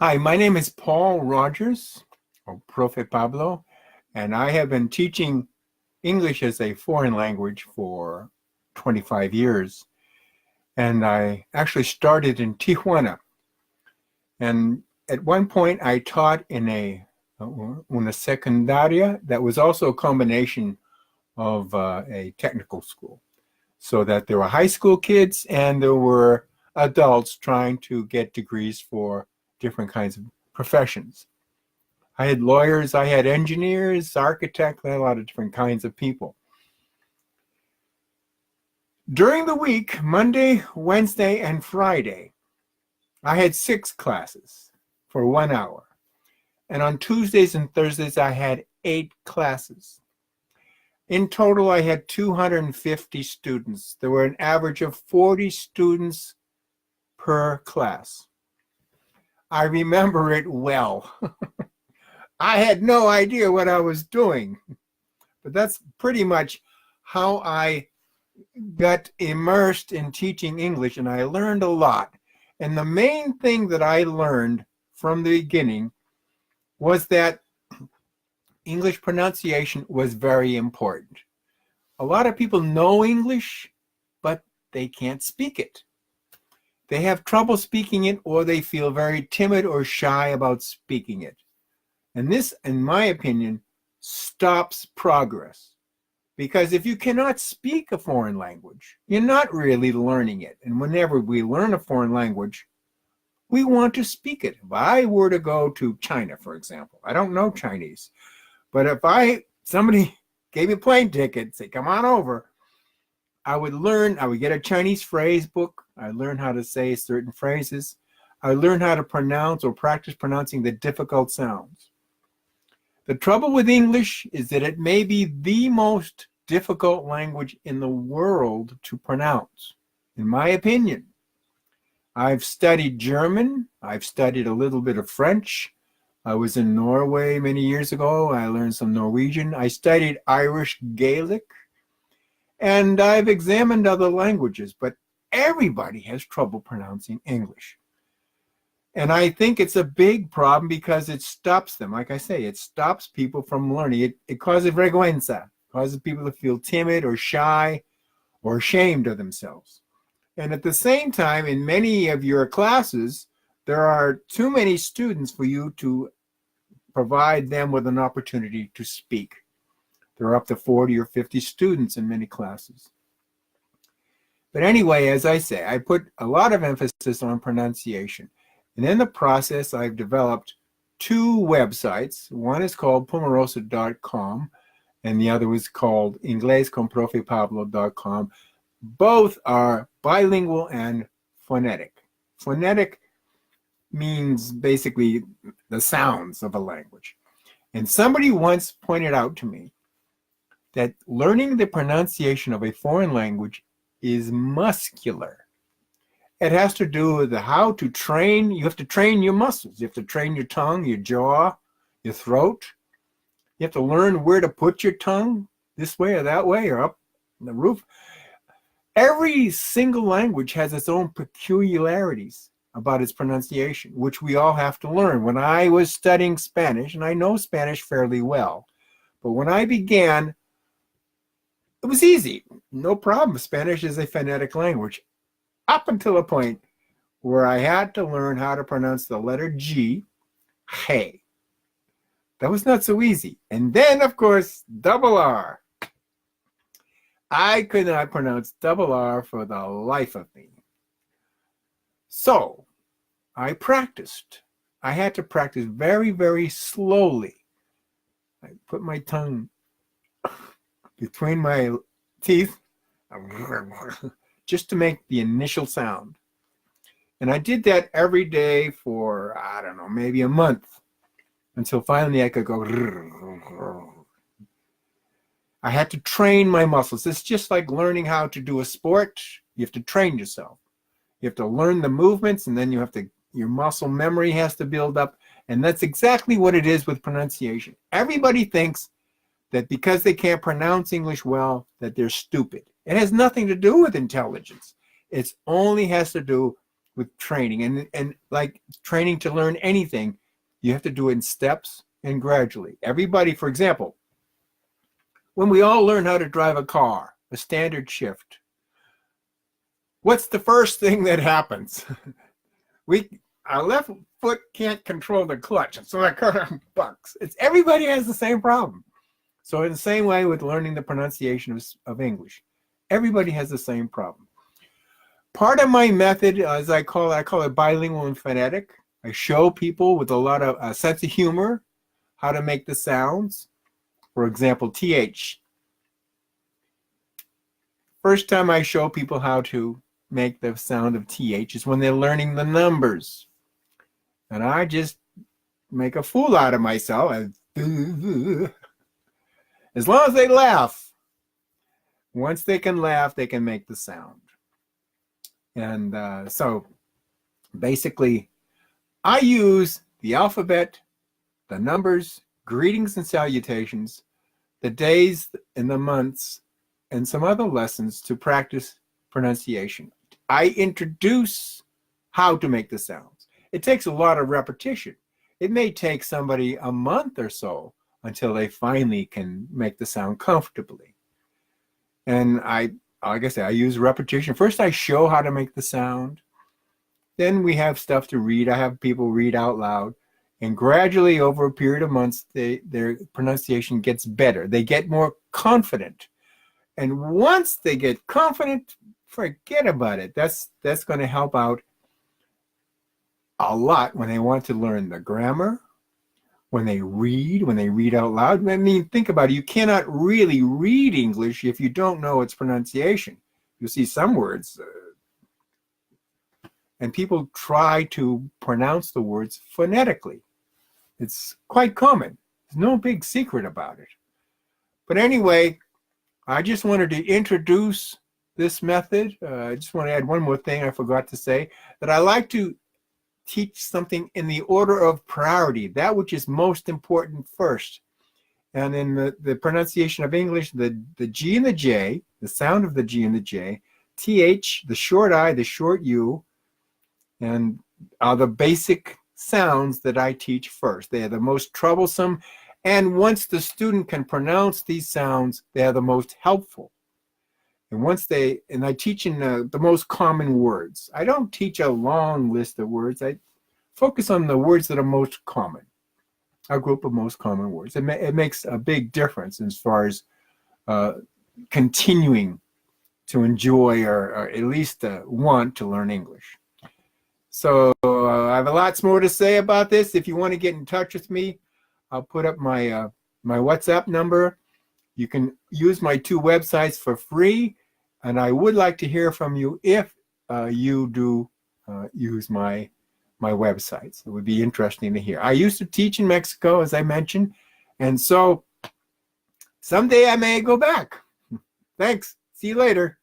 Hi, my name is Paul Rogers, or Profe Pablo, and I have been teaching English as a foreign language for 25 years. And I actually started in Tijuana. And at one point, I taught in una secundaria that was also a combination of a technical school, so that there were high school kids and there were adults trying to get degrees for different kinds of professions. I had lawyers, I had engineers, architects, I had a lot of different kinds of people. During the week, Monday, Wednesday, and Friday, I had 6 classes for 1 hour. And on Tuesdays and Thursdays, I had 8 classes. In total, I had 250 students. There were an average of 40 students per class. I remember it well. I had no idea what I was doing, but that's pretty much how I got immersed in teaching English, and I learned a lot. And the main thing that I learned from the beginning was that English pronunciation was very important. A lot of people know English, but they can't speak it. They have trouble speaking it, or they feel very timid or shy about speaking it. And this, in my opinion, stops progress. Because if you cannot speak a foreign language, you're not really learning it. And whenever we learn a foreign language, we want to speak it. If I were to go to China, for example, I don't know Chinese, but if somebody gave me a plane ticket, say, come on over, I would get a Chinese phrase book. I learn how to say certain phrases. I learn how to pronounce or practice pronouncing the difficult sounds. The trouble with English is that it may be the most difficult language in the world to pronounce, in my opinion. I've studied German. I've studied a little bit of French. I was in Norway many years ago. I learned some Norwegian. I studied Irish Gaelic. And I've examined other languages, but everybody has trouble pronouncing English. And I think it's a big problem because it stops them. Like I say, it stops people from learning. It causes vergüenza, causes people to feel timid or shy or ashamed of themselves. And at the same time, in many of your classes, there are too many students for you to provide them with an opportunity to speak. There are up to 40 or 50 students in many classes. But anyway, as I say, I put a lot of emphasis on pronunciation. And in the process, I've developed 2 websites. One is called Pumarosa.com, and the other was called inglesconprofepablo.com. Both are bilingual and phonetic. Phonetic means basically the sounds of a language. And somebody once pointed out to me that learning the pronunciation of a foreign language is muscular. It has to do with how to train. You have to train your muscles. You have to train your tongue, your jaw, your throat. You have to learn where to put your tongue, this way or that way, or up the roof. Every single language has its own peculiarities about its pronunciation, which we all have to learn. When I was studying Spanish, and I know Spanish fairly well, but when I began, it was easy. No problem. Spanish is a phonetic language. Up until a point where I had to learn how to pronounce the letter G, hey. That was not so easy. And then, of course, double R. I could not pronounce double R for the life of me. So I practiced. I had to practice very, very slowly. I put my tongue between my teeth just to make the initial sound. And I did that every day for, I don't know, maybe a month, until finally I could go. I had to train my muscles. It's just like learning how to do a sport. You have to train yourself. You have to learn the movements, and then your muscle memory has to build up. And that's exactly what it is with pronunciation. Everybody thinks that because they can't pronounce English well, that they're stupid. It has nothing to do with intelligence. It only has to do with training. And like training to learn anything, you have to do it in steps and gradually. Everybody, for example, when we all learn how to drive a car, a standard shift, what's the first thing that happens? Our left foot can't control the clutch, and so that car bucks. Everybody has the same problem. So in the same way with learning the pronunciation of English, everybody has the same problem. Part of my method, as I call it bilingual and phonetic. I show people with a lot of sense of humor how to make the sounds. For example, TH. First time I show people how to make the sound of TH is when they're learning the numbers. And I just make a fool out of myself. As long as they laugh. Once they can laugh, they can make the sound. And so basically, I use the alphabet, the numbers, greetings and salutations, the days and the months, and some other lessons to practice pronunciation. I introduce how to make the sounds. It takes a lot of repetition. It may take somebody a month or so until they finally can make the sound comfortably. And like I said, I use repetition. First, I show how to make the sound. Then we have stuff to read. I have people read out loud. And gradually, over a period of months, their pronunciation gets better. They get more confident. And once they get confident, forget about it. That's going to help out a lot when they want to learn the grammar, when they read out loud. I mean, think about it. You cannot really read English if you don't know its pronunciation. You'll see some words, and people try to pronounce the words phonetically. It's quite common. There's no big secret about it. But anyway, I just wanted to introduce this method. I just want to add one more thing I forgot to say, that I like to teach something in the order of priority, that which is most important first. And in the pronunciation of English, the G and the J, the sound of the G and the J, TH, the short I, the short U, and are the basic sounds that I teach first. They are the most troublesome. And once the student can pronounce these sounds, they are the most helpful. And I teach in the most common words. I don't teach a long list of words. I focus on the words that are most common, a group of most common words. It makes a big difference as far as continuing to enjoy or at least want to learn English. So I have lots more to say about this. If you want to get in touch with me, I'll put up my WhatsApp number. You can use my 2 websites for free, and I would like to hear from you if you do use my websites. It would be interesting to hear. I used to teach in Mexico, as I mentioned, and so someday I may go back. Thanks. See you later.